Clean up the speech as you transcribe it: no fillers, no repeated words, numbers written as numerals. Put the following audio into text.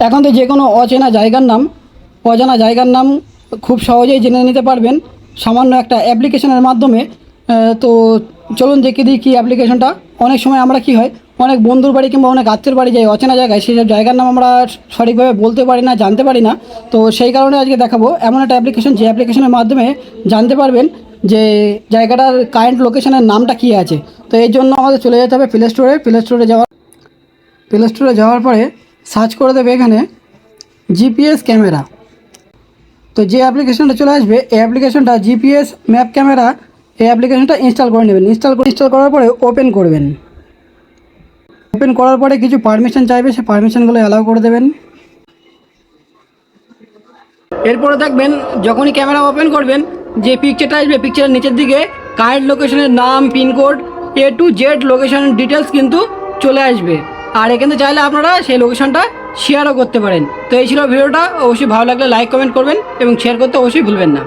এখন তো যে কোনো অচেনা জায়গার নাম, অজানা জায়গার নাম খুব সহজেই জেনে নিতে পারবেন সামান্য একটা অ্যাপ্লিকেশনের মাধ্যমে। তো চলুন দেখে দিই কী অ্যাপ্লিকেশনটা। অনেক সময় আমরা কি হয়, অনেক বন্ধুর বাড়ি কিংবা অনেক আত্মীয়র বাড়ি যাই অচেনা জায়গায়, সেই সব জায়গার নাম আমরা সঠিকভাবে বলতে পারি না, জানতে পারি না। তো সেই কারণে আজকে দেখাবো এমন একটা অ্যাপ্লিকেশন, যে অ্যাপ্লিকেশনের মাধ্যমে জানতে পারবেন যে জায়গাটার কারেন্ট লোকেশনের নামটা কী আছে। তো এর জন্য আমাদের চলে যেতে হবে প্লে স্টোরে। প্লে স্টোরে যাওয়ার পরে সার্চ করে দেবে এখানে জিপিএস ক্যামেরা। তো যে অ্যাপ্লিকেশনটা চলে আসবে, এই অ্যাপ্লিকেশনটা জিপিএস ম্যাপ ক্যামেরা, এই অ্যাপ্লিকেশনটা ইনস্টল করে নেবেন। ইনস্টল করার পরে ওপেন করবেন। ওপেন করার পরে কিছু পারমিশন চাইবে, সেই পারমিশনগুলো অ্যালাউ করে দেবেন। এরপরে দেখবেন যখনই ক্যামেরা ওপেন করবেন, যে পিকচারটা আসবে পিকচারের নিচের দিকে কারেন্ট লোকেশনের নাম, পিনকোড, A to Z লোকেশনের ডিটেলস কিন্তু চলে আসবে। আর এখানে চাইলে আপনারা সেই লোকেশনটা শেয়ারও করতে পারেন। তো এই ছিল ভিডিওটা। অবশ্যই ভালো লাগলে লাইক কমেন্ট করবেন এবং শেয়ার করতে অবশ্যই ভুলবেন না।